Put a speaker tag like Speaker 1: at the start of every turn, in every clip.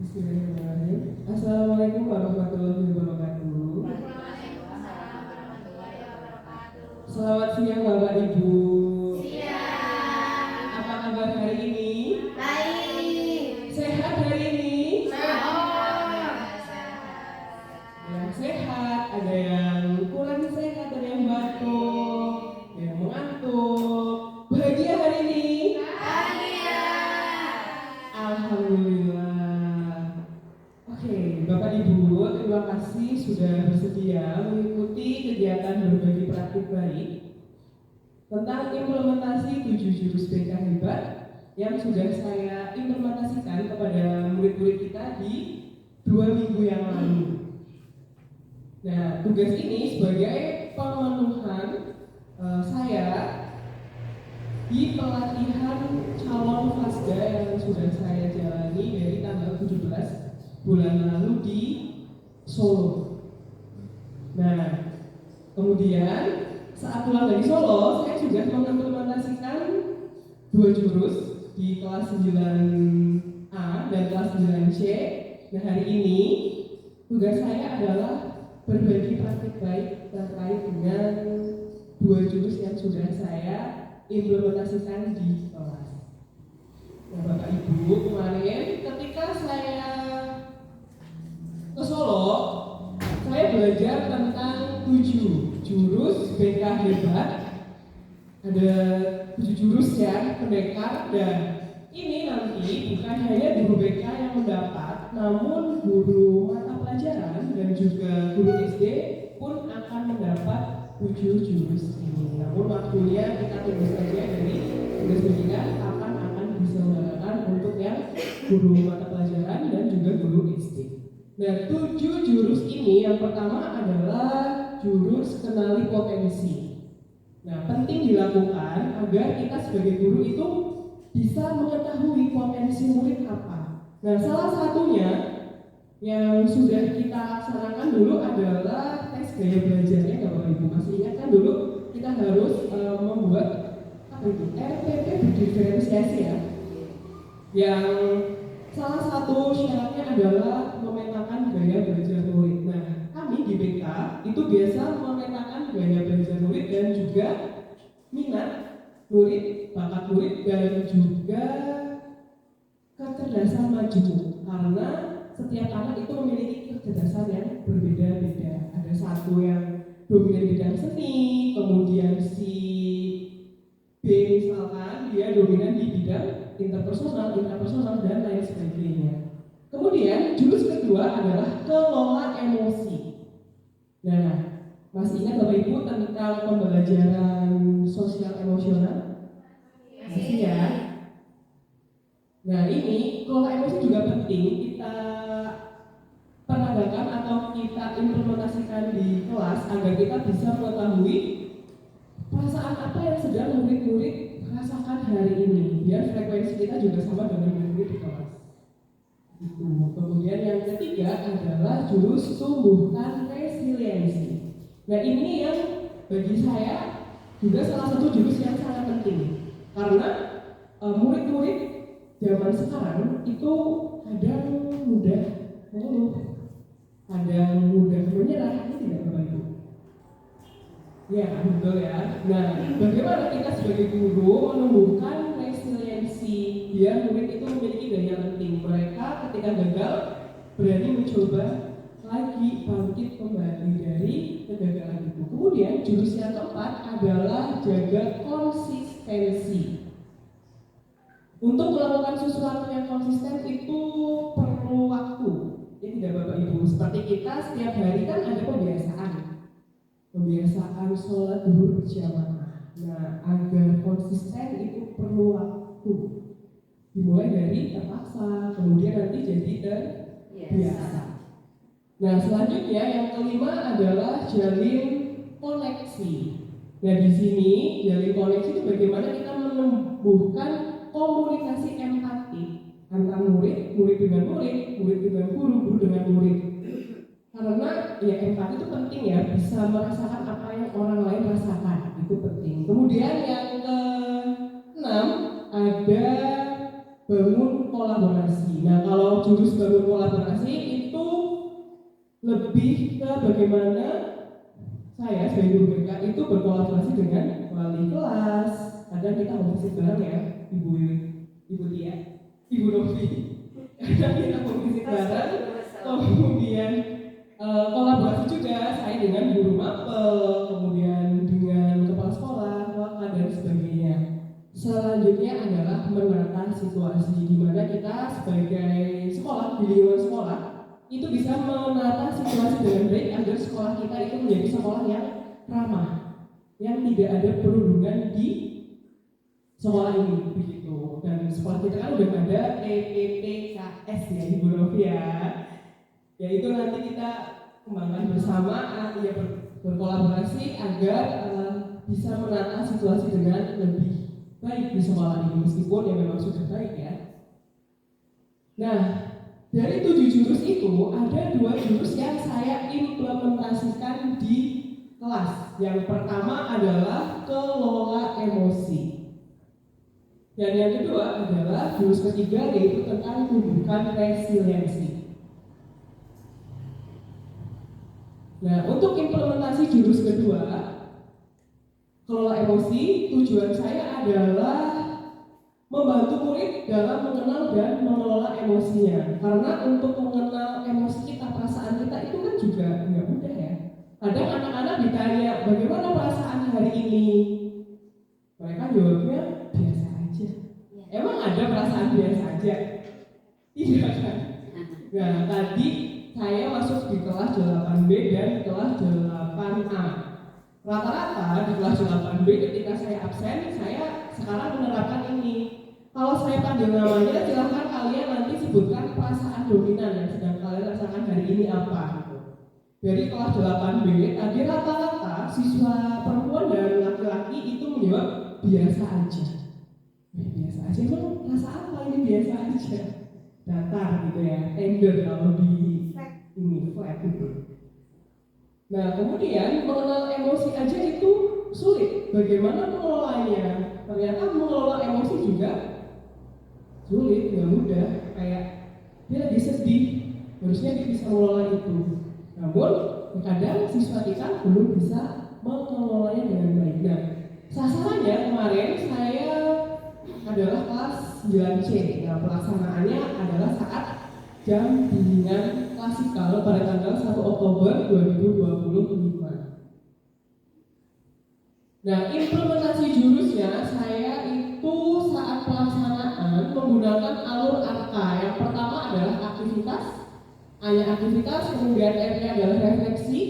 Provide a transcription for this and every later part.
Speaker 1: Bismillahirrahmanirrahim. Assalamualaikum warahmatullahi wabarakatuh. Selamat siang Bapak Ibu.
Speaker 2: Siang.
Speaker 1: Apa kabar hari ini?
Speaker 2: Baik.
Speaker 1: Sehat hari ini?
Speaker 2: Sehat.
Speaker 1: Yang sehat, ada yang kurang sehat, ada yang batuk, ada yang mengantuk. Bahagia hari ini?
Speaker 2: Bahagia.
Speaker 1: Alhamdulillah. Oke, Bapak Ibu, terima kasih sudah bersedia mengikuti kegiatan berbagi praktik baik tentang implementasi 7 jurus BK hebat yang sudah saya implementasikan kepada murid-murid kita di 2 minggu yang lalu. Nah, tugas ini sebagai pemenuhan saya di pelatihan calon Fasda yang sudah saya jalani dari tanggal 17 bulan lalu di Solo. Nah, kemudian saat pulang dari Solo, saya juga mengimplementasikan 2 jurus di kelas 9A dan kelas 9C. Nah, hari ini tugas saya adalah berbagi praktik baik terkait dengan 2 jurus yang sudah saya implementasikan di kelas. Nah, Bapak Ibu, kemarin ketika saya ke Solo, saya belajar tentang 7 jurus BK hebat. Ada 7 jurus ya, pendekar, dan ini nanti bukan hanya guru BK yang mendapat, namun guru mata pelajaran dan juga guru SD pun akan mendapat 7 jurus ini. Namun waktunya kita tunggu saja dari tugas pendidikan kapan akan diselenggarakan untuk yang guru mata pelajaran dan juga guru SD. Nah, 7 jurus ini yang pertama adalah jurus kenali potensi. Nah, penting dilakukan agar kita sebagai guru itu bisa mengetahui potensi murid apa. Nah, salah satunya yang sudah kita laksanakan dulu adalah tes gaya belajarnya. Bapak Ibu masih ingat kan dulu kita harus membuat RPP berdiferensiasi ya. Yang salah satu syaratnya adalah memetakan gaya belajar murid. Nah, kami di BK itu biasa memetakan gaya belajar murid dan juga minat murid, bakat murid, dan juga kecerdasan majemuk. Karena setiap anak itu memiliki kecerdasan yang berbeda-beda. Ada satu yang dominan bidang seni, kemudian si B misalkan dia dominan di bidang interpersonal, dan lain sebagainya. Kemudian jurus kedua adalah kelola emosi. Nah, masih ingat Bapak Ibu tentang pembelajaran sosial emosional? Masih ya? Nah, ini kelola emosi juga penting kita peragakan atau kita implementasikan di kelas agar kita bisa mengetahui perasaan apa yang sedang murid-murid rasakan hari ini, biar frekuensi kita juga sama dengan murid-murid di kelas. Itu. Kemudian yang ketiga adalah jurus tumbuhkan resiliensi. Nah, ini yang bagi saya juga salah satu jurus yang sangat penting karena murid-murid zaman sekarang itu kadang mudah mengeluh, kadang mudah menyerah, ini tidak Bapak Ibu? Ya, betul ya. Nah, bagaimana kita sebagai guru menumbuhkan resiliensi biar murid itu memiliki daya penting. Mereka ketika gagal berani mencoba lagi bangkit kembali dari kegagalan itu. Kemudian jurus yang keempat adalah jaga konsistensi. Untuk melakukan sesuatu yang konsisten itu perlu waktu. Ya tidak Bapak Ibu, seperti kita setiap hari kan ada kebiasaan sholat zuhur berjamaah. Nah, agar konsisten itu perlu waktu. Dimulai dari terpaksa, kemudian nanti jadi terbiasa. Nah, selanjutnya yang kelima adalah jalin koneksi. Nah, di sini jalin koneksi itu bagaimana kita menumbuhkan komunikasi empati antara murid dengan murid, murid dengan guru, guru dengan murid. Karena ya empati itu penting ya, bisa merasakan apa yang orang lain rasakan, itu penting. Kemudian yang ke-6 ada bangun kolaborasi. Nah, kalau jurus bangun kolaborasi itu lebih ke bagaimana saya sebagai guru BK itu berkolaborasi dengan wali kelas. Kadang kita ngomongin bareng ya, Ibu Tia, Ibu Novi. Kadang kita ngomongin bareng, kemudian kolaborasi juga saya dengan guru mapel, kemudian dengan kepala sekolah, waka dan sebagainya. Selanjutnya adalah menata situasi di mana kita sebagai sekolah di lingkungan sekolah itu bisa menata situasi dengan baik agar sekolah kita itu menjadi sekolah yang ramah, yang tidak ada perundungan di sekolah ini begitu. Dan sekolah kita kan udah ada EPTKS ya Ibu Novia, yaitu nanti kita kembangkan bersama ya berkolaborasi agar bisa menata situasi dengan lebih baik di sekolah ini meskipun ya memang sudah baik ya. Nah, dari 7 jurus itu ada 2 jurus yang saya implementasikan di kelas. Yang pertama adalah kelola emosi. Dan yang kedua adalah jurus ketiga yaitu tentang tumbuhkan resiliensi. Nah, untuk implementasi jurus kedua, kelola emosi, tujuan saya adalah membantu murid dalam mengenal dan mengelola emosinya. Karena untuk mengenal emosi kita, perasaan kita itu kan juga nggak mudah ya. Kadang anak-anak ditanya, bagaimana perasaan hari ini? Mereka jawabnya, biasa aja. Emang ada perasaan biasa aja? Tidak kan? Nah, tadi saya masuk di kelas 8B dan kelas 8A. Rata-rata di kelas 8B ketika saya absen, saya sekarang menerapkan ini. Kalau saya panggil namanya, silahkan kalian nanti sebutkan perasaan dominan yang sedang kalian rasakan hari ini apa. Dari kelas 8B, tadi rata-rata siswa perempuan dan laki-laki itu menjawab biasa aja. Biasa aja, emang rasa apa ini biasa aja? Datar gitu ya, tender kalau di ini flat gitu. Nah, kemudian mengenal emosi aja itu sulit. Bagaimana mengelolanya? Ternyata mengelola emosi juga sulit, nggak mudah. Kayak dia lagi sedih, harusnya dia bisa mengelola itu. Namun, kadang siswa kita belum bisa mengelolanya dengan baik. Nah, sasarannya kemarin saya adalah kelas 9C. Nah, pelaksanaannya adalah saat jam bimbingan klasikal pada tanggal 1 Oktober 2025. Nah, implementasi jurusnya saya itu saat pelaksanaan menggunakan alur arka. Yang pertama adalah aktivitas, A-nya aktivitas, kemudian R-nya adalah refleksi,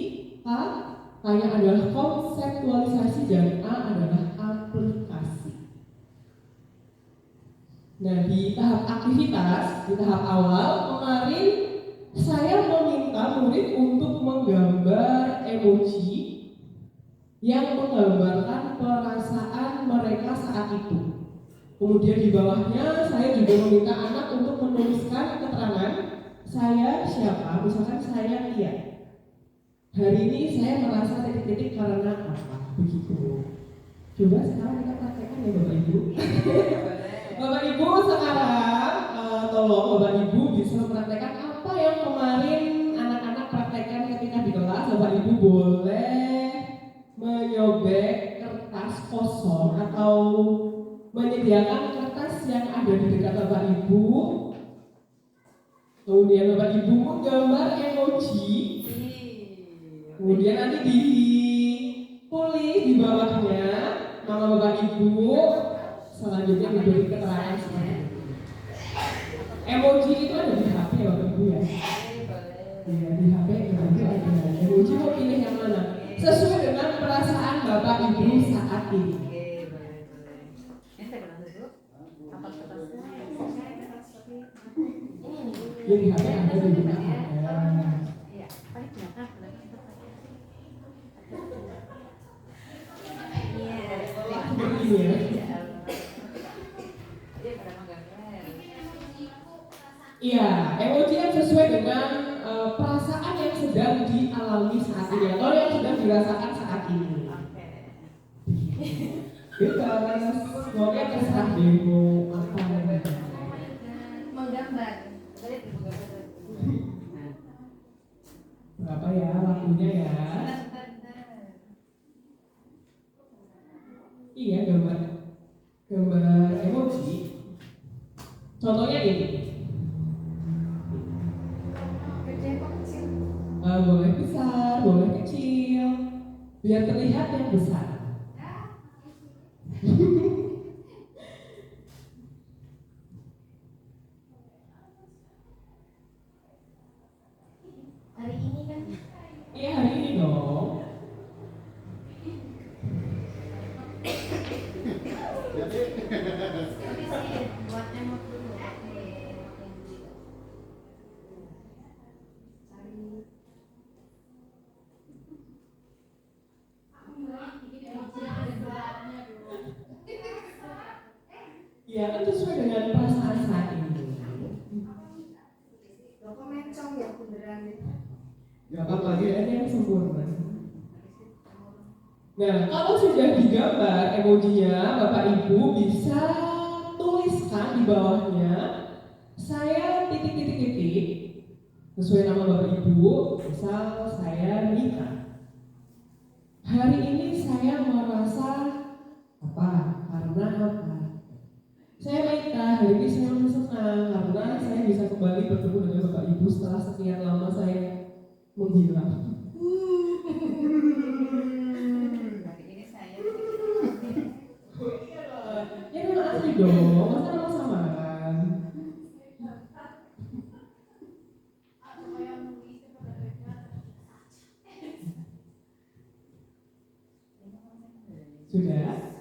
Speaker 1: K-nya adalah konseptualisasi, dan A adalah aplikasi. Nah, di tahap aktivitas, di tahap awal kemarin saya meminta murid untuk menggambar emoji yang menggambarkan perasaan mereka saat itu. Kemudian di bawahnya saya juga meminta anak untuk menuliskan keterangan saya siapa, misalkan saya Tia. Hari ini saya merasa titik-titik karena apa, begitu. Coba sekarang kita praktekkan ya Bapak Ibu. Bapak Ibu sekarang tolong Bapak Ibu bisa mempraktekkan apa yang kemarin anak-anak praktekkan ketika di kelas. Bapak Ibu boleh menyobek kertas kosong atau menyediakan kertas yang ada di dekat Bapak Ibu. Kemudian Bapak Ibu menggambar emoji. Kemudian nanti ditulis di bawahnya nama Bapak Ibu. Selanjutnya diberi keterangan seperti itu. Emoji itu ada di HP Bapak Ibu ya. Ya, di HP itu ada. Emoji mau pilih yang mana? Sesuai dengan perasaan Bapak Ibu saat ini. Ya, di HP ada di belakang. Iya, emoji yang sesuai dengan perasaan yang sedang dialami saat ini atau yang sedang dirasakan saat ini. Bebas, semuanya terserah demo apa namanya.
Speaker 2: gambar.
Speaker 1: Berapa ya waktunya ya? Iya, gambar emoji. Contohnya ini.
Speaker 2: Gede kok kecil.
Speaker 1: Boleh besar, boleh kecil. Biar terlihat yang besar.
Speaker 2: Hari ini kan
Speaker 1: Iya, hari ini dong.
Speaker 2: buat emot dulu.
Speaker 1: Iya, kan sesuai dengan perasaan saat ini.
Speaker 2: Lo kok mencong ya beneran nih.
Speaker 1: Gak apa-apa, dia ada yang sempurna. Nah, kalau sudah digambar emojinya, Bapak Ibu bisa tuliskan di bawahnya, saya titik-titik-titik, sesuai nama Bapak Ibu, misal saya nikah. Hari ini saya merasa apa? Karena apa? Saya nikah, hari ini saya senang karena saya bisa kembali bertemu dengan Bapak Ibu setelah sekian lama saya menghilang. Ya nama asli dong, masa nama samaran? Sudah?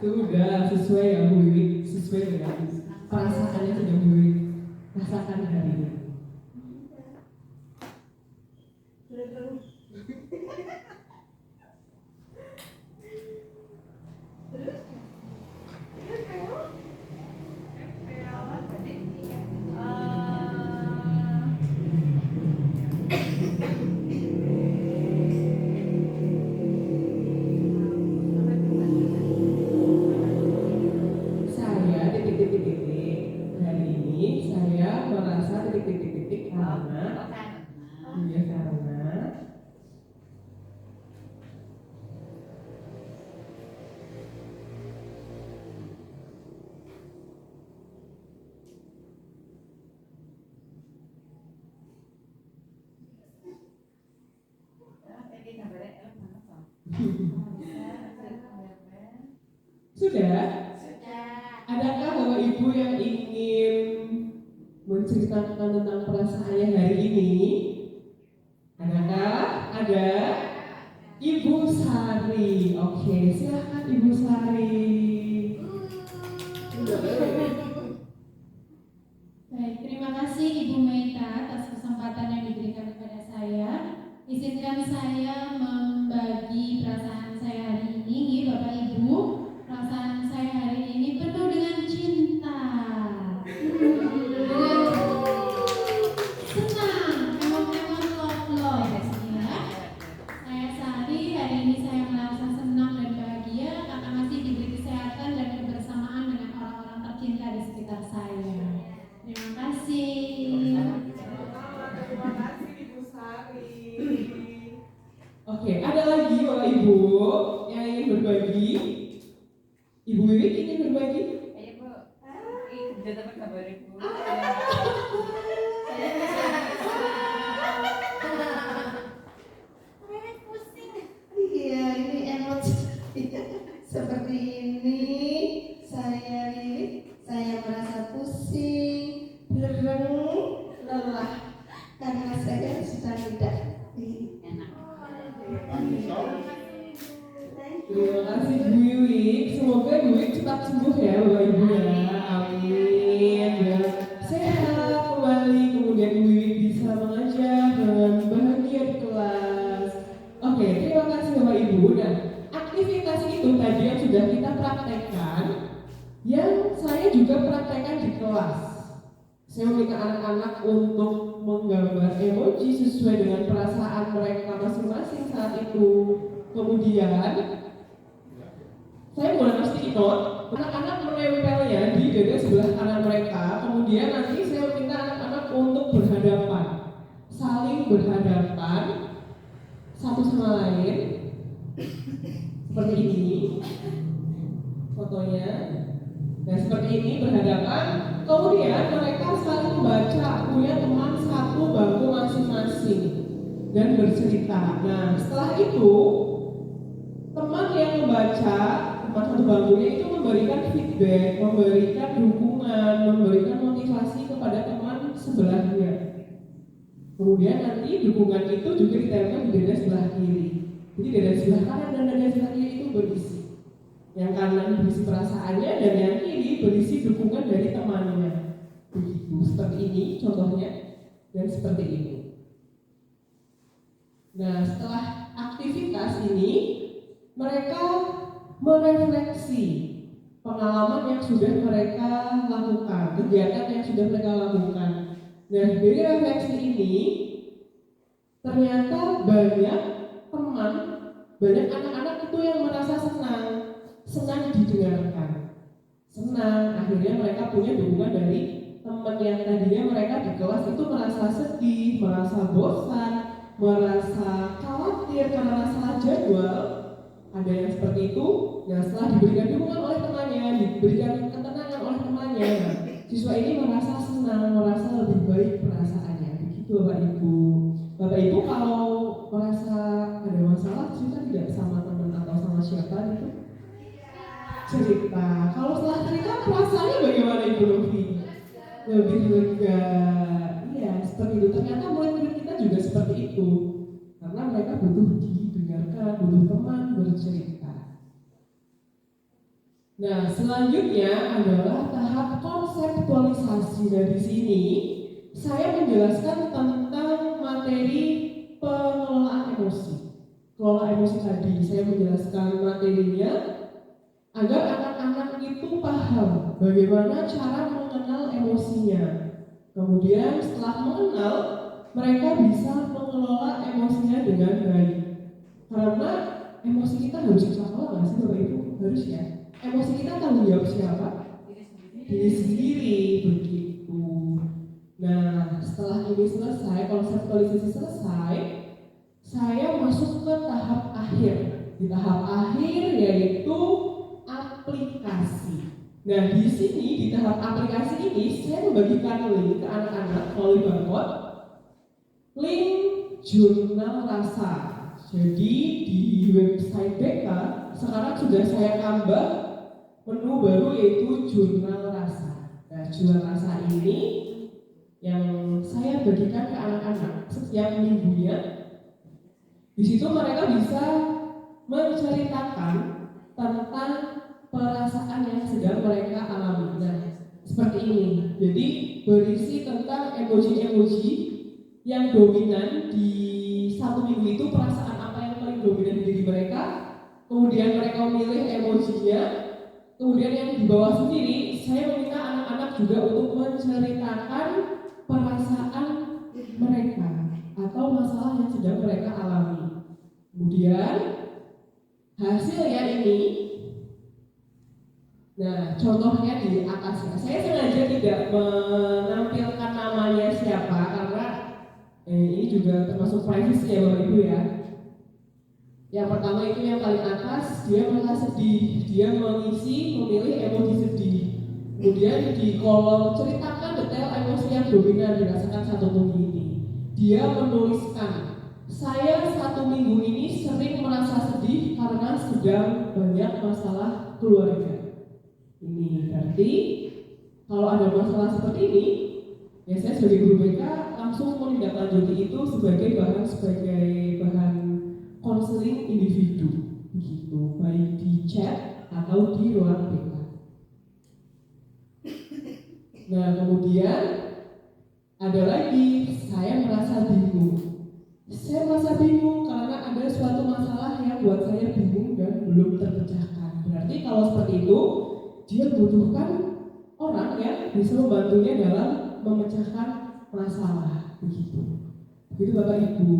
Speaker 1: Sudah sesuai ya Bu Wiwi, sesuai dengan perasaannya sudah Bu Wiwi rasakan hari ini. Saya titik-titik-titik hari ini saya merasa titik-titik-titik karena iya karena sudah. Adakah Bapak Ibu yang ingin menceritakan tentang perasaannya hari ini? Adakah? Ada? Ibu Sari. Oke, silakan Ibu Sari.
Speaker 3: Baik, terima kasih Ibu Meita atas kesempatan yang diberikan kepada saya. Izinkan saya membagi perasaan saya hari ini, Bapak Ibu. Perasaan saya hari ini penuh dengan cinta, dengan senang, emot-emot love ya. Saya Sari, hari ini saya merasa senang dan bahagia karena masih diberi kesehatan dan kebersamaan dengan orang-orang tercinta di sekitar saya. Terima kasih.
Speaker 1: Terima kasih Ibu Sari. Oke, ada lagi Bapak Ibu yang ingin berbagi? Ibu Wiwi ingin berbagi?
Speaker 4: Ayo Bu, udah dapat kabar Ibu.
Speaker 2: Iya, ini emot seperti ini. Saya merasa pusing, bereng, lelah karena saya sudah tidak
Speaker 4: Enak.
Speaker 1: Terima kasih Bu Wiwi. Semoga Bu Wiwi cepat sembuh ya Bapak Ibu ya. Amin. Dan sehat kembali kemudian Bu Wiwi saya juga praktekkan di kelas. Saya meminta anak-anak untuk menggambar emoji sesuai dengan perasaan mereka masing-masing saat itu. Kemudian saya mulai kasih note, anak-anak menempelnya di dada sebelah kanan mereka. Kemudian nanti saya meminta anak-anak untuk berhadapan, saling berhadapan satu sama lain, seperti ini fotonya. Nah seperti ini berhadapan. Kemudian mereka saling membaca, punya teman satu bangku masing-masing dan bercerita. Nah setelah itu teman yang membaca teman satu bangkunya itu memberikan feedback, memberikan dukungan, memberikan motivasi kepada teman sebelahnya. Kemudian nanti dukungan itu juga ditempel di dada sebelah kiri. Jadi dada sebelah kanan dan dada sebelah kiri itu berisi. Yang kanan berisi perasaannya dan yang kiri berisi dukungan dari temannya. Begitu, seperti ini contohnya dan seperti ini. Nah, setelah aktivitas ini mereka merefleksi pengalaman yang sudah mereka lakukan, kegiatan yang sudah mereka lakukan. Nah, dari refleksi ini ternyata banyak teman, banyak anak-anak itu yang merasa senang didengarkan, senang. Akhirnya mereka punya dukungan dari teman yang tadinya mereka di kelas itu merasa sedih, merasa bosan, merasa khawatir karena masalah jadwal. Ada yang seperti itu. Nah, setelah diberikan dukungan oleh temannya, diberikan ketenangan oleh temannya, siswa ini merasa senang, merasa lebih baik perasaannya. Begitu Bapak Ibu. Bapak Ibu kalau merasa ada masalah, cerita tidak sama teman atau sama siapa gitu? Cerita. Kalau setelah cerita perasaannya bagaimana Ibu Novi? Lebih lega. Iya, seperti itu. Ternyata murid-murid kita juga seperti itu. Karena mereka butuh didengarkan, butuh teman bercerita. Nah, selanjutnya adalah tahap konseptualisasi. Dari sini saya menjelaskan tentang materi pengelolaan emosi. Kelola emosi tadi, saya menjelaskan materinya agar anak-anak itu paham bagaimana cara mengenal emosinya. Kemudian setelah mengenal, mereka bisa mengelola emosinya dengan baik. Karena emosi kita harus kita kelola, nggak sih Bapak Ibu? Harus ya. Emosi kita tanggung jawab siapa? Diri sendiri, begitu. Nah, setelah ini selesai, konseptualisasi selesai, saya masuk ke tahap akhir. Di tahap akhir yaitu aplikasi. Nah, di sini di tahap aplikasi ini saya membagikan link ke anak-anak melalui barcode, link jurnal rasa. Jadi di website BK sekarang sudah saya tambah menu baru yaitu jurnal rasa. Nah, jurnal rasa ini yang saya bagikan ke anak-anak setiap minggunya. Di situ mereka bisa menceritakan tentang perasaan yang sedang mereka alami. Nah, seperti ini. Jadi berisi tentang emoji-emoji yang dominan di satu minggu itu, perasaan apa yang paling dominan di diri mereka. Kemudian mereka memilih emojinya. Kemudian yang di bawah sendiri, saya meminta anak-anak juga untuk menceritakan perasaan mereka atau masalah yang sedang mereka alami. Kemudian hasilnya ini, nah contohnya di atas ya. Saya sengaja tidak menampilkan namanya siapa karena ini juga termasuk privacy ya Bapak Ibu ya. Yang pertama itu yang paling atas, dia merasa sedih, dia memilih emoji sedih. Kemudian di kolom ceritakan detail emosi yang dominan dirasakan satu minggu ini. Dia menuliskan, saya satu minggu ini sering merasa sedih karena sedang banyak masalah keluarga. Ini berarti kalau ada masalah seperti ini, ya saya sebagai guru BK langsung menindaklanjuti itu sebagai bahan konseling individu, begitu, baik di chat atau di ruang BK. Nah, kemudian ada lagi, saya merasa bingung. Saya merasa bingung karena ada suatu masalah yang buat saya bingung dan belum terpecahkan. Berarti kalau seperti itu, dia membutuhkan orang yang bisa membantunya dalam memecahkan masalah begitu. Begitu Bapak Ibu,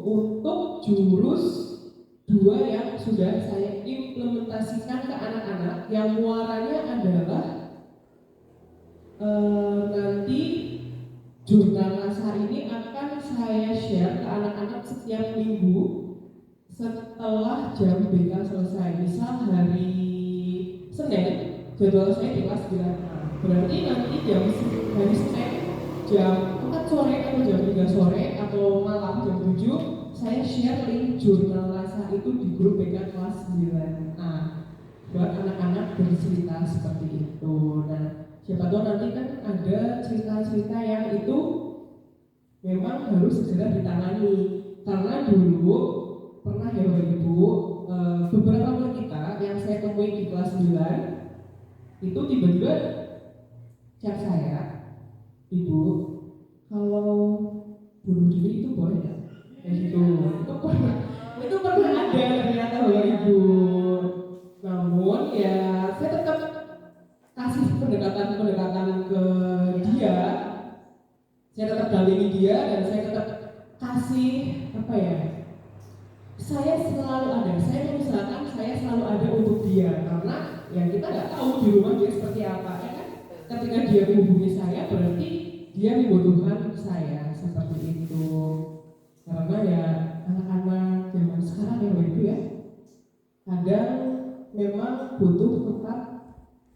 Speaker 1: untuk jurus 2 yang sudah saya implementasikan ke anak-anak yang muaranya adalah nanti jurnal naskah ini akan saya share ke anak-anak setiap minggu setelah jam BK selesai. Misal hari Senin, jadwal saya di kelas 9A. Berarti nanti hari Senin jam 4 sore atau jam 3 sore atau malam jam 7 saya share link jurnal naskah itu di grup BK kelas 9A buat anak-anak bercerita seperti itu. Nah, siapa tahu nanti kan ada cerita-cerita yang itu memang harus segera ditangani. Karena dulu pernah ya Bapak Ibu, beberapa murid kita yang saya temui di kelas 9 itu tiba-tiba chat saya, Ibu, kalau bunuh diri itu boleh ya? Kayak gitu. Itu pernah ada ternyata Bapak Ibu. Namun ya saya tetap kasih pendekatan ke dia, saya tetap dampingi dia dan saya tetap kasih saya selalu ada, saya mengusahakan saya selalu ada untuk dia karena ya kita nggak tahu di rumah dia seperti apa ya kan. Ketika dia menghubungi saya berarti dia membutuhkan saya seperti itu. Karena ya anak-anak zaman sekarang ya Ibu ya, kadang memang butuh tempat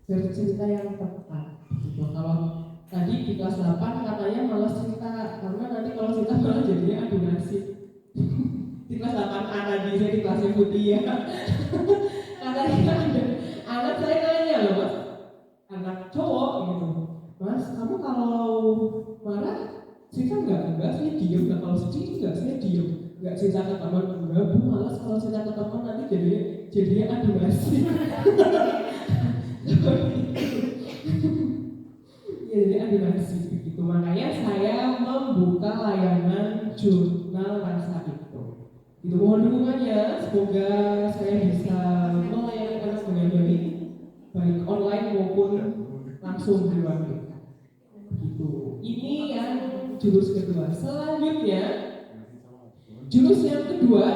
Speaker 1: bercerita yang tepat gitu. Kalau tadi di kelas 8 katanya malas cerita karena nanti kalau cerita malah jadinya adu nasib. Di kelas 8A tadi saya di kelasnya putih ya. Katanya ada anak saya nanya loh Mas, anak cowok gitu, Mas kamu kalau marah cerita enggak saya diem, nah kalau sedih enggak saya diem, enggak cerita ke teman, enggak Bu malas kalau cerita ke teman nanti jadinya adu nasib. Ya jadi adu nasib begitu. Makanya saya membuka layanan jurnal naskah itu. Itu mohon dukungannya, semoga saya bisa melayani anak dengan baik online maupun langsung di luar BK. Begitu. Ini yang jurus kedua. Selanjutnya jurus yang kedua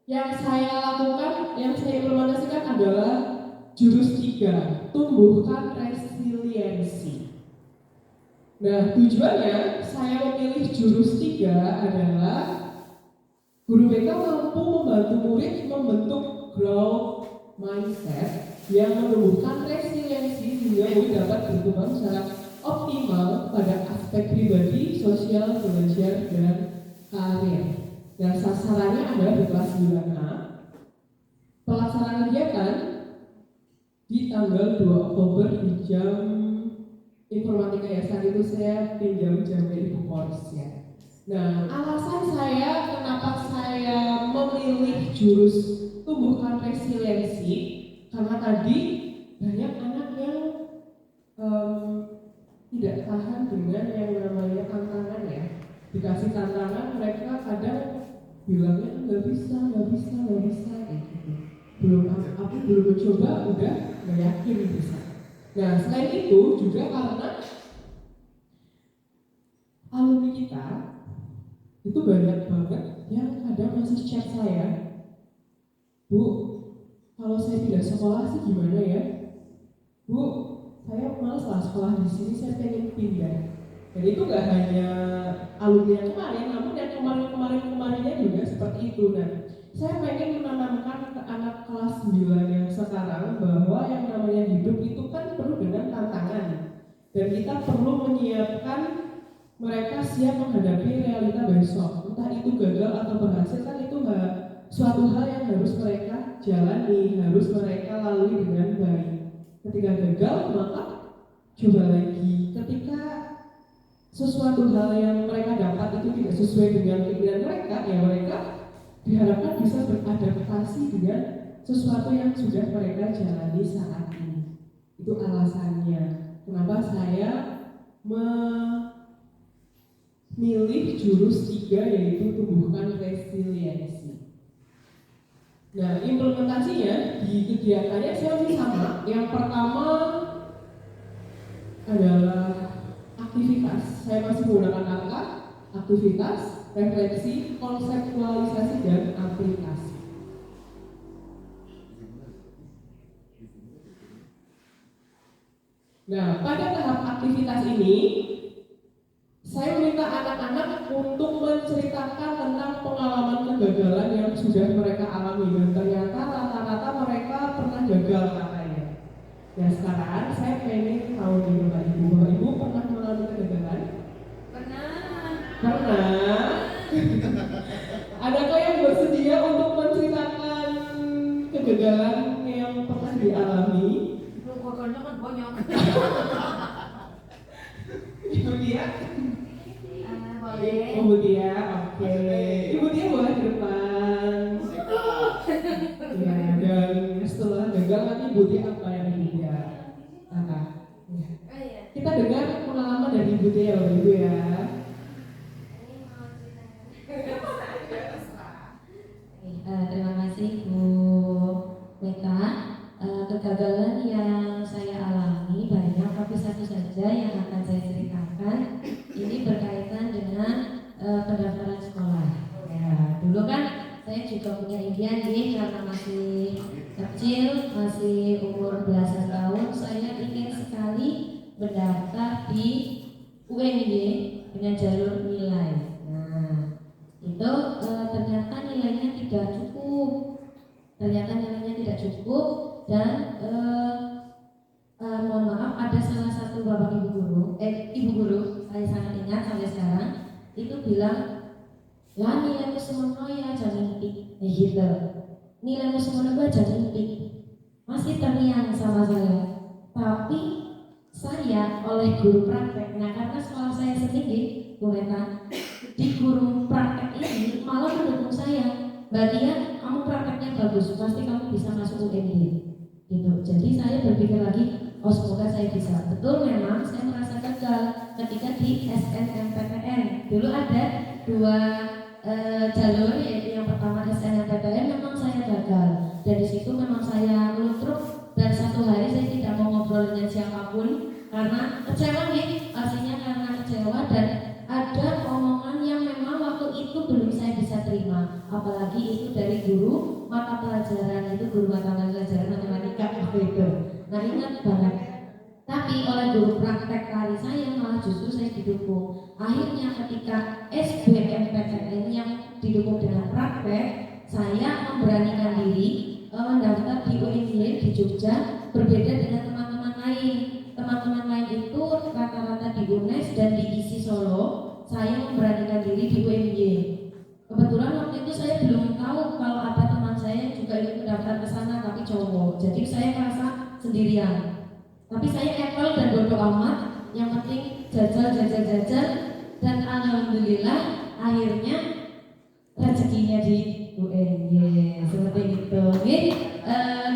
Speaker 1: yang saya lakukan, yang saya implementasikan adalah jurus 3, tumbuhkan resiliensi. Nah, tujuannya saya memilih jurus 3 adalah guru BK mampu membantu murid membentuk growth mindset yang menumbuhkan resiliensi sehingga murid dapat berkembang secara optimal pada aspek pribadi, sosial, belajar, dan karir. Dan sasarannya adalah di kelas 9A. Pelaksanaan kegiatan di tanggal 2 Oktober di jam informatika ya, saat itu saya pinjam jamnya Ibu Kors ya. Nah, alasan saya kenapa saya memilih jurus tumbuhkan resiliensi karena tadi banyak anak yang tidak tahan dengan yang namanya tantangan ya. Dikasih tantangan mereka kadang bilangnya nggak bisa kayak gitu. Aku belum mencoba udah nggak yakin bisa. Nah, selain itu juga karena alumni kita itu banyak banget yang kadang masih chat saya, Bu, kalau saya pindah sekolah sih gimana ya? Bu, saya malas lah sekolah di sini, saya pengen pindah. Dan itu nggak hanya alumni yang kemarin, namun yang kemarin-kemarinnya juga seperti itu. Dan saya pengen menanamkan ke anak kelas 9 yang sekarang bahwa yang namanya hidup itu kan penuh dengan tantangan. Dan kita perlu menyiapkan mereka siap menghadapi realita besok. Entah itu gagal atau berhasil kan itu suatu hal yang harus mereka jalani, harus mereka lalui dengan baik. Ketika gagal maka coba lagi. Ketika sesuatu hal yang mereka dapat itu tidak sesuai dengan keinginan mereka, ya mereka diharapkan bisa beradaptasi dengan sesuatu yang sudah mereka jalani saat ini. Itu alasannya kenapa saya memilih jurus 3 yaitu tumbuhkan resiliensi. Nah, implementasinya di kegiatannya saya masih sama. Yang pertama adalah aktivitas. Saya masih menggunakan angka, aktivitas, refleksi, konseptualisasi, dan aplikasi. Nah, pada tahap aktivitas ini, saya meminta anak-anak untuk menceritakan tentang pengalaman kegagalan yang sudah mereka alami. Dan ternyata rata-rata mereka pernah gagal katanya. Nah, sekarang saya pengen tahu nih Bapak Ibu. Bapak Ibu pernah mengalami kegagalan? Pernah. Adakah yang bersedia untuk menceritakan kegagalan yang pernah dialami? Ibu Tia? Ibu Tia, oke. Ibu Tia boleh ke depan. Ya, dan setelah gagal nanti Ibu Tia apa yang Ibu Tia? Kita dengar pengalaman dari Ibu Tia, Bapak Ibu ya.
Speaker 5: Terima kasih Bu Meta. Kegagalan yang saya alami banyak, tapi satu saja yang akan saya ceritakan. Ini berkaitan dengan pendaftaran sekolah. Ya, dulu kan saya juga punya impian nih, karena masih kecil, masih umur belasan tahun, saya ingin sekali mendaftar di UNY dengan jalur nilai. Nah, itu ternyata nilainya tidak cukup. Dan mohon maaf, ada salah satu bapak ibu guru, saya sangat ingat sampai sekarang, itu bilang, lah nilaimu semono ya jangan mimpi, gitu. Nilaimu semono gua jangan mimpi. Masih terngiang sama saya. Tapi saya oleh guru praktek, nah karena sekolah saya sedikit, Bu Meta, di guru praktek ini malah mendukung saya. Mbak Tia, kamu prakteknya bagus, pasti kamu bisa masuk UNY. Gitu. Jadi saya berpikir lagi, oh semoga saya bisa. Betul, memang saya merasa gagal ketika di SNMPTN. Dulu ada dua jalur, yaitu yang pertama SNMPTN, memang saya gagal. Dan di situ memang saya melutruk, dan satu hari saya tidak mau ngobrol dengan siapapun karena kecewa nih, pastinya karena kecewa, dan ada omongan yang memang waktu itu belum saya bisa terima, apalagi itu dari guru mata pelajaran, itu guru mata pelajaran matematika waktu itu. Nah, ingat banget. Tapi oleh guru praktek tari saya malah justru saya didukung. Akhirnya ketika SBMPTN yang didukung dengan praktek, saya memberanikan diri mendaftar di UNY di Jogja, berbeda dengan teman-teman lain. Teman-teman lain itu rata-rata di UNES dan di ISI Solo. Saya memberanikan diri di UNY. Kebetulan waktu itu saya belum tahu kalau ada teman saya juga ikut mendaftar ke sana, tapi cowok. Jadi saya merasa sendirian. Tapi saya apple dan bodoh amat. Yang penting jajal. Dan alhamdulillah akhirnya rezekinya di UNY. Seperti itu.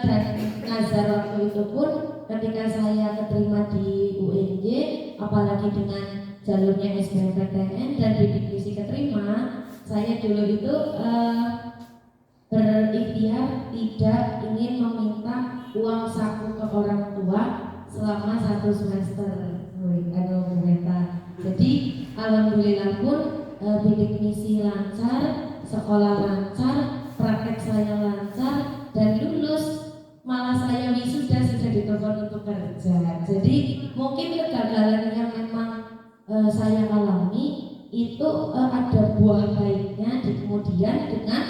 Speaker 5: Dan nazar waktu itu pun ketika saya keterima di UNY, apalagi dengan jalurnya SBMPTN dan bidik misi keterima, saya dulu itu berikhtiar tidak ingin meminta uang saku ke orang tua selama 1 semester. Jadi alhamdulillah pun bidik misi lancar, sekolah lancar, praktek saya lancar, dan lulus. Malah saya wisuda sudah ditelepon untuk kerja. Jadi mungkin kegagalan yang memang saya alami itu ada buah baiknya di kemudian dengan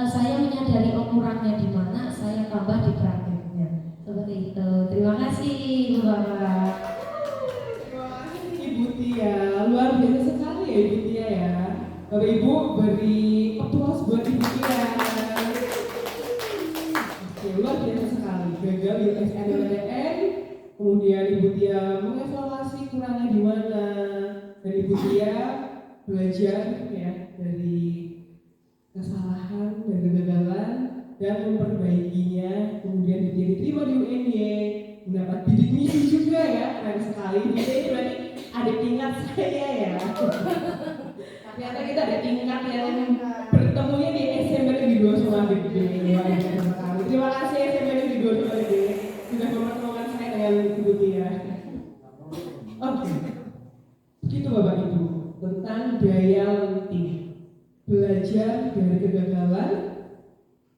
Speaker 5: saya menyadari kurangnya di mana, saya tambah di prakteknya. Seperti itu. Terima kasih Ibu Bapak.
Speaker 1: Terima kasih Ibu Tia, luar biasa sekali ya Ibu Tia ya. Bapak Ibu beri aplaus buat Ibu Tia. Oke, luar biasa sekali. Gagal di SNMPTN, kemudian Ibu Tia mengevaluasi kurangnya di mana, dan Ibu Tia belajar ya dari kesalahan dan kegagalan dan memperbaikinya. Kemudian Ibu Tia diterima di UNY, mendapat bidik misi juga ya, keren sekali. Ini berarti ada tingkat saya ya. Ternyata kita ada tingkat yang bertemunya di SMP Negeri 2 Sumatera. Terima kasih SMP Negeri 2 Sumatera sudah mempertemukan saya dengan Ibu Tia. Oke, begitu Bapak Ibu tentang daya lenting. Belajar dari kegagalan,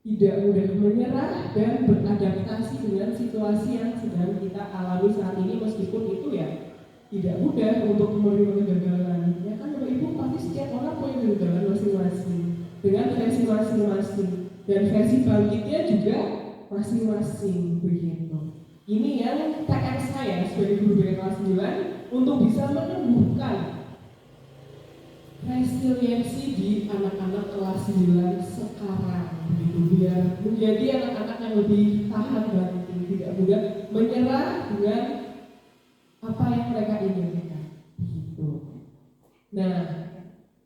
Speaker 1: tidak mudah menyerah dan beradaptasi dengan situasi yang sedang kita alami saat ini, meskipun itu ya tidak mudah untuk menerima kegagalan. Ya kan Bapak Ibu, pasti setiap orang punya kegagalan masing-masing dengan versi masing-masing dan versi bangkitnya juga masing-masing begitu. Ini yang PR saya sebagai guru BK kelas 9 untuk bisa menemukan resiliensi di anak-anak kelas 9 sekarang begitu, biar menjadi anak-anak yang lebih tahan banting, tidak mudah menyerah dengan apa yang mereka inginkan begitu. Nah,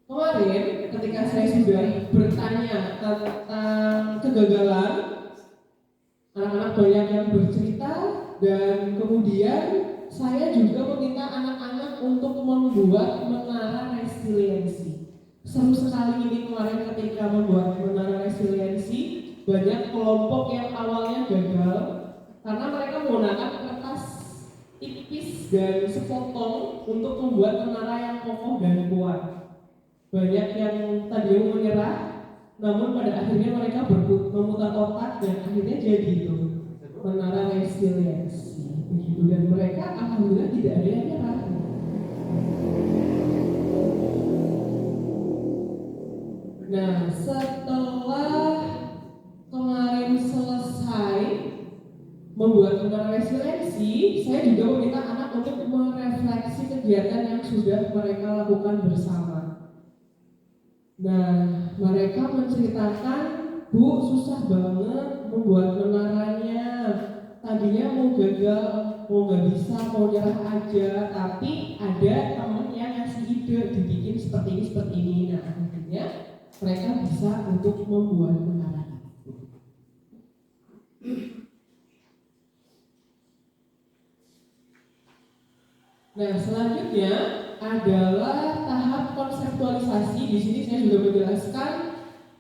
Speaker 1: kemarin ketika saya sudah bertanya tentang kegagalan, anak-anak banyak yang bercerita dan kemudian saya juga meminta anak-anak untuk membuat menara resiliensi. Seru sekali ini kemarin ketika membuat menara resiliensi, banyak kelompok yang awalnya gagal karena mereka menggunakan kertas tipis dan sepotong untuk membuat menara yang kokoh dan kuat. Banyak yang tadi menyerah, namun pada akhirnya mereka memutar otak dan akhirnya jadi itu menara resiliensi begitu, dan mereka alhamdulillah tidak ada yang nyerah. Nah, setelah kemarin selesai membuat menara resiliensi, saya juga meminta anak untuk merefleksi kegiatan yang sudah mereka lakukan bersama. Nah, mereka menceritakan, Bu, susah banget membuat menaranya. Tadinya mau gagal, mau nggak bisa, mau nyerah aja, tapi ada teman yang ngasih ide dibikin seperti ini. Nah, akhirnya mereka bisa untuk membuat menara itu. Nah, selanjutnya adalah tahap konseptualisasi. Di sini saya juga menjelaskan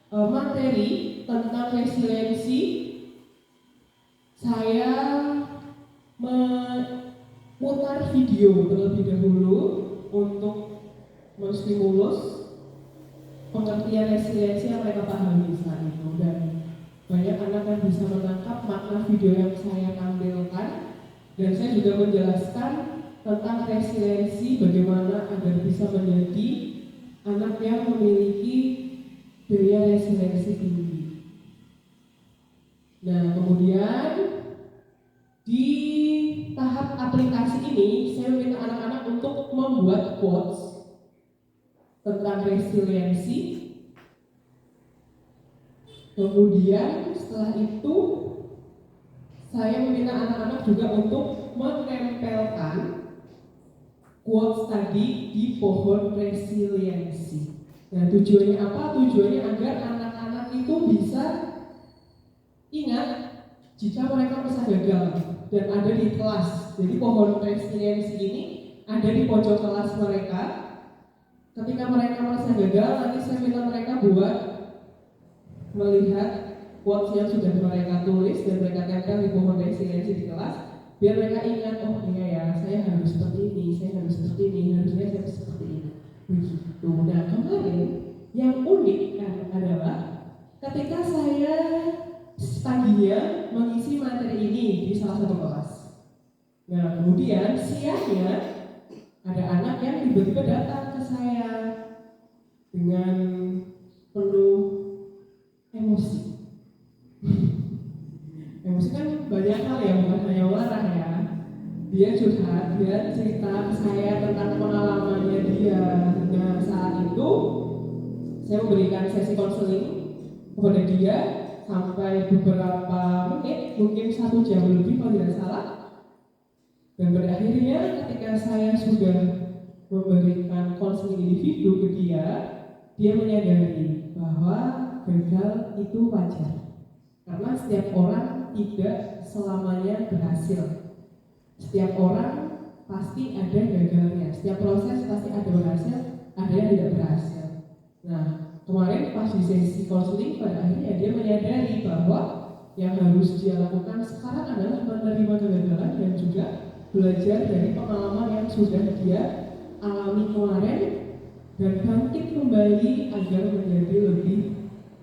Speaker 1: materi tentang resiliensi. Saya memutar video terlebih dahulu untuk menstimulus pengertian resiliensi yang mereka pahami saat itu, dan banyak anak yang bisa menangkap makna video yang saya tampilkan. Dan saya juga menjelaskan tentang resiliensi, bagaimana agar bisa menjadi anak yang memiliki daya resiliensi tinggi. Nah, kemudian di tahap aplikasi ini saya meminta anak-anak untuk membuat quotes tentang resiliensi. Kemudian setelah itu saya meminta anak-anak juga untuk menempelkan quotes tadi di pohon resiliensi. Nah, tujuannya apa? Tujuannya agar anak-anak itu bisa ingat jika mereka merasa gagal dan ada di kelas. Jadi pohon resiliensi ini ada di pojok kelas mereka. Ketika mereka merasa gagal, nanti saya minta mereka buat melihat quotes yang sudah mereka tulis dan mereka tempel di pohon resiliensi di kelas, biar mereka ingat, oh iya ya, saya harus seperti ini, saya harus seperti ini, harusnya saya seperti ini. Begitu. Nah, kemarin yang unik adalah ketika saya tadinya mengisi materi ini di salah satu kelas. Nah, kemudian siangnya ada anak yang tiba-tiba datang ke saya dengan penuh emosi. Emosi kan banyak hal ya, bukan hanya marah ya. Dia curhat, dia cerita ke saya tentang pengalamannya dia. Nah, saat itu saya memberikan sesi konseling kepada dia sampai beberapa menit, mungkin 1 jam lebih kalau tidak salah. Dan pada akhirnya ketika saya sudah memberikan konseling individu ke dia menyadari bahwa gagal itu wajar. Karena setiap orang tidak selamanya berhasil. Setiap orang pasti ada gagalnya. Setiap proses pasti ada berhasil, ada yang tidak berhasil. Nah, kemarin pas di sesi konseling pada akhirnya dia menyadari bahwa yang harus dia lakukan sekarang adalah menerima kegagalan dan juga belajar dari pengalaman yang sudah dia alami kemarin dan bangkit kembali agar menjadi lebih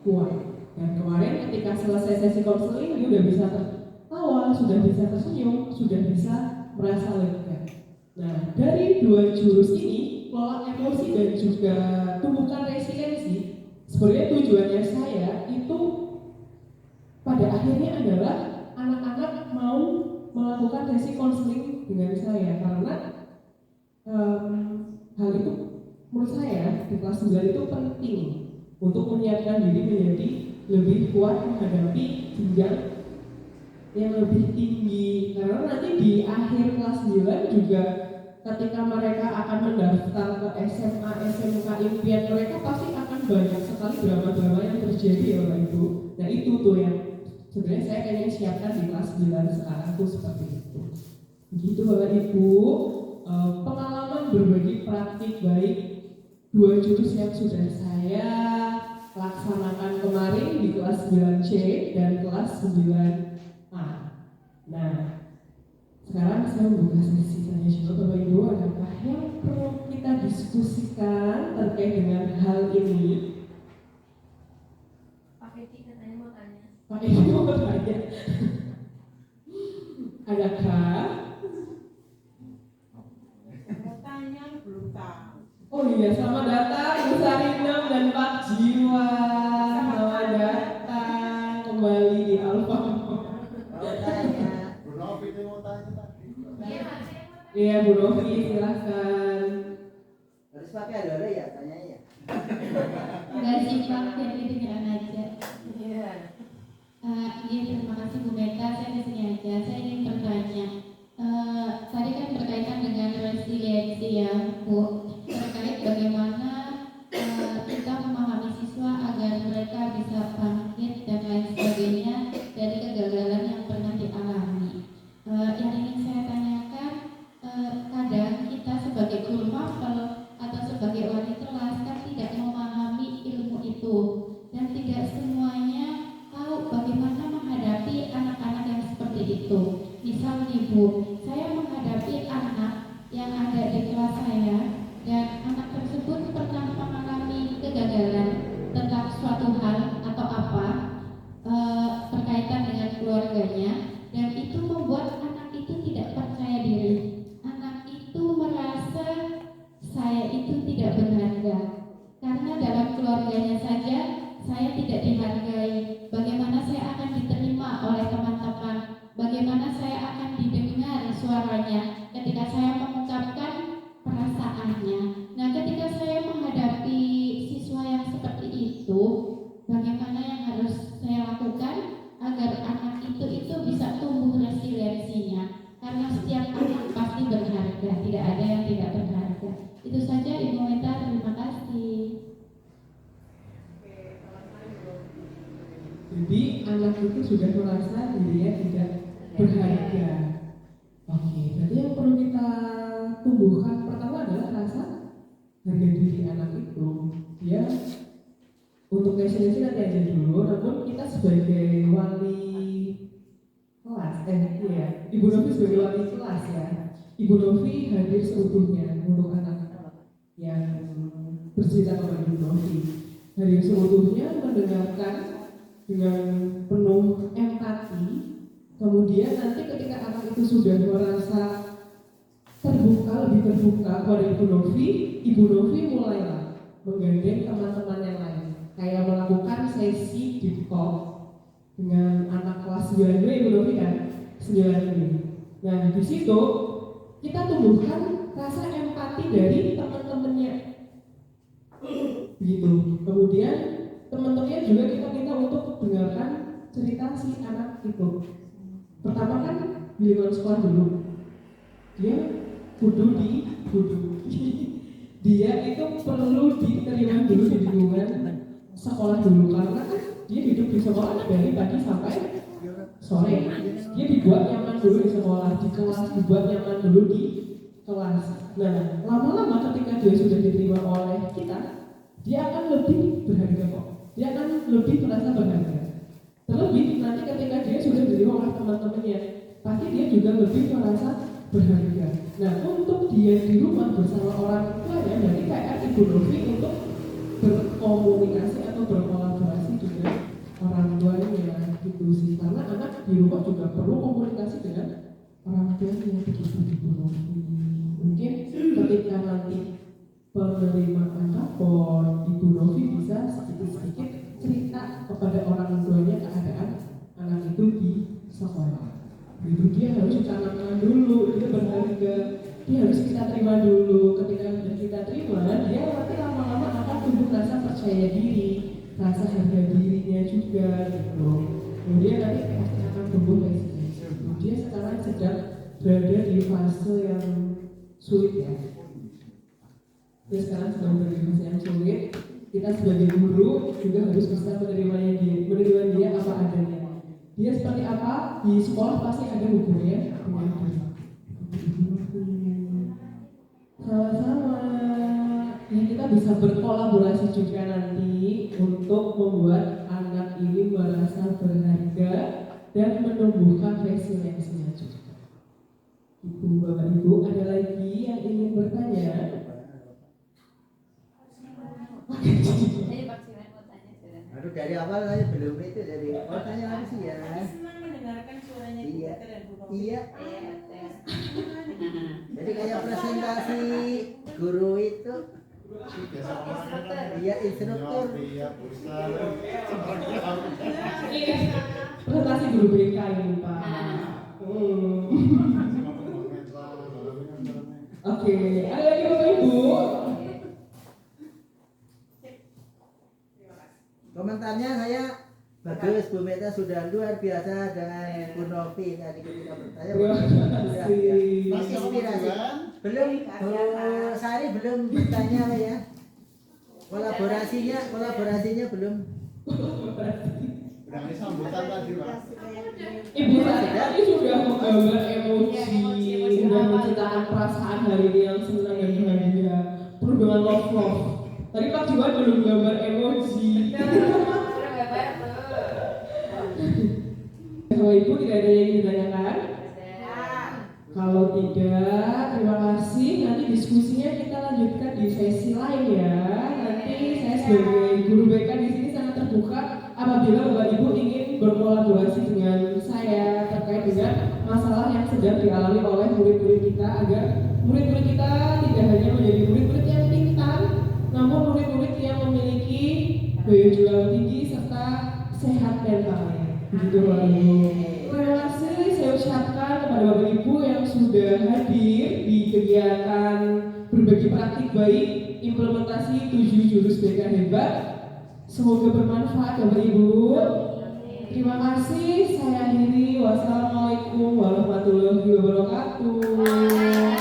Speaker 1: kuat. Dan kemarin ketika selesai sesi konseling dia sudah bisa tertawa, sudah bisa tersenyum, sudah bisa merasa lega. Nah, dari dua jurus ini, kelola emosi dan juga tumbuhkan resiliensi, sebenarnya tujuannya saya itu pada akhirnya adalah anak-anak mau melakukan sesi konseling dengan saya karena hal itu menurut saya di kelas 9 itu penting untuk menyiapkan diri menjadi lebih kuat menghadapi jenjang yang lebih tinggi, karena nanti di akhir kelas 9 juga ketika mereka akan mendaftar ke SMA, SMK impian mereka pasti akan banyak sekali drama-drama yang terjadi ya Bapak Ibu. Nah itu tuh yang sebenarnya saya pengen siapkan di kelas 9 sekarang tuh seperti itu. Begitu Bapak Ibu, pengalaman berbagi praktik baik dua jurus yang sudah saya laksanakan kemarin di kelas 9C dan kelas 9A. Nah, sekarang saya membuka sesi tanya jawab Bapak Ibu, adakah yang perlu kita diskusikan terkait dengan hal ini?
Speaker 5: Pak Edi katanya mau tanya.
Speaker 1: Pak Edi mau tanya. Adakah?
Speaker 4: Tanya belum tahu.
Speaker 1: Oh iya, selamat datang Bu Sarinam dan Pak Jiwa. Selamat datang kembali di Alfa.
Speaker 6: Bu Novi ini mau tanya tadi.
Speaker 1: Iya Bu Novi, silahkan.
Speaker 7: Harus pakai ada ya tanya ya.
Speaker 3: Enggak sih Pak, biar kedengeran aja.
Speaker 4: Iya.
Speaker 3: Iya, terima kasih Bu Meta, saya di sini aja. Saya ingin bertanya, tadi kan berkaitan dengan resiliensi ya Bu, terkait bagaimana kita memahami siswa agar mereka bisa bangkit dan lain sebagainya dari kegagalan yang pernah dialami. Yang ingin saya tanyakan, kadang kita sebagai guru mapel atau sebagai wali kelas kan tidak memahami ilmu itu dan tidak semuanya tahu bagaimana menghadapi anak-anak yang seperti itu. Misal nih Bu, saya menghadapi anak yang ada di kelas saya dan anak tersebut pernah mengalami kegagalan tentang suatu hal atau apa berkaitan dengan keluarganya, dan itu membuat anak itu tidak percaya diri. Anak itu merasa saya itu tidak berharga karena dalam keluarganya saja saya tidak dihargai. Bagaimana saya akan diterima oleh teman-teman? Bagaimana saya akan didengar suaranya ketika saya mengungkapkan perasaannya? Nah, ketika saya menghadapi siswa yang seperti itu, bagaimana yang harus saya lakukan agar anak itu bisa tumbuh resiliensinya? Karena setiap anak pasti berharga, tidak ada yang tidak berharga. Itu saja Ibu Meta, terima kasih.
Speaker 1: Jadi anak itu sudah merasa dirinya tidak berharga. Oke, berarti yang perlu kita tumbuhkan pertama adalah rasa harga diri anak itu. Dia untuk resiliensi nanti aja dulu, namun kita sebagai wali kelas, Ibu Novi sebagai wali kelas ya. Ibu Novi hadir seutuhnya untuk anak yang bercerita kepada Ibu Novi. Hadir seutuhnya mendengarkan dengan penuh empati. Kemudian nanti ketika anak itu sudah merasa lebih terbuka kepada Ibu Novi mulailah menggandeng teman-teman yang lain, kayak melakukan sesi deep talk dengan anak kelas 9 Ibu Novi kan 9 ini. Nah di situ kita tumbuhkan rasa empati dari teman-temannya, begitu. Kemudian teman-temannya juga kita minta untuk dengarkan cerita si anak itu. Pertama kan di lingkungan sekolah dulu, dia dia itu perlu diterima dulu di lingkungan sekolah dulu, karena kan dia hidup di sekolah dari pagi sampai sore. Dia dibuat nyaman dulu di sekolah, di kelas dibuat nyaman dulu di kelas. Nah, lama-lama ketika dia sudah diterima oleh kita, dia akan lebih berharga kok. Dia akan lebih merasa berharga. Terlebih nanti ketika dia sudah diterima oleh teman-temannya, pasti dia juga lebih merasa berharga. Nah, untuk dia di rumah bersama orang tuanya, berarti kayak Ibu Novi untuk berkomunikasi atau berkolaborasi dengan orang tuanya gitu sih. Karena anak di rumah juga perlu komunikasi dengan orang tuanya begitu Ibu Novi. Mungkin ketika nanti penerimaan rapor, Ibu Novi bisa sedikit-sedikit cerita kepada orang tuanya keadaan anak itu di sekolah. Itu dia harus ditanamkan dulu, dia berharga, dia harus kita terima dulu. Ketika sudah kita terima, dia nanti lama-lama akan tumbuh rasa percaya diri, rasa harga dirinya juga gitu. Kemudian nanti pasti akan tumbuh resiliensi. Dia sekarang sedang berada di fase yang sulit ya. Dia sekarang sedang berada di fase yang sulit. Kita sebagai guru juga harus bisa menerima dia apa adanya. Dia seperti apa di sekolah pasti ada hubungannya dengan dia. Sama-sama. Ya, kita bisa berkolaborasi juga nanti untuk membuat anak ini merasa berharga dan menumbuhkan resiliensinya juga. Ibu, Bapak, Ibu, ada lagi yang ingin bertanya?
Speaker 7: Aduh, dari awal saya belum itu, dari tanya apa sih ya?
Speaker 4: Senang mendengarkan suaranya Ibu
Speaker 7: Iya.
Speaker 4: Putri dan Bu Novi.
Speaker 7: Iya. Jadi kayak presentasi guru itu,
Speaker 6: Biasa orangnya kan.
Speaker 7: iya instruktur.
Speaker 6: Iya, bisa.
Speaker 1: Ini presentasi guru BK ini Pak. Oke, ada lagi Bapak Ibu?
Speaker 7: Komentarnya saya bagus, Bu Meta sudah luar biasa dengan Bu Novi tadi ketika bertanya.
Speaker 1: Terima kasih.
Speaker 6: Masih
Speaker 7: Inspirasi.
Speaker 6: kan?
Speaker 7: Belum, Bu Sari belum bertanya ya. Kolaborasinya belum.
Speaker 6: Berani sambutan tadi, Pak.
Speaker 1: Ibu saya tadi sudah menggambar emoji, sudah menceritakan perasaan hari ini yang senang dan bahagia, penuh dengan love. Tadi Pak Jiwan belum gambar emoji. Bapak Ibu tidak ada yang ditanyakan? Kalau tidak, terima kasih. Nanti diskusinya kita lanjutkan di sesi lain ya. Nanti saya sebagai guru BK di sini sangat terbuka apabila Bapak Ibu ingin berkolaborasi dengan saya terkait dengan masalah yang sedang dialami oleh murid-murid kita, agar murid-murid kita tidak hanya menjadi murid-murid yang pintar, namun murid-murid yang memiliki daya juang tinggi serta sehat mentalnya. Begitu Bapak Ibu. Terima kasih saya ucapkan kepada Bapak Ibu yang sudah hadir di kegiatan berbagi praktik baik implementasi 7 jurus BK hebat. Semoga bermanfaat Bapak Ibu. Terima kasih. Saya akhiri. Wassalamualaikum warahmatullahi wabarakatuh.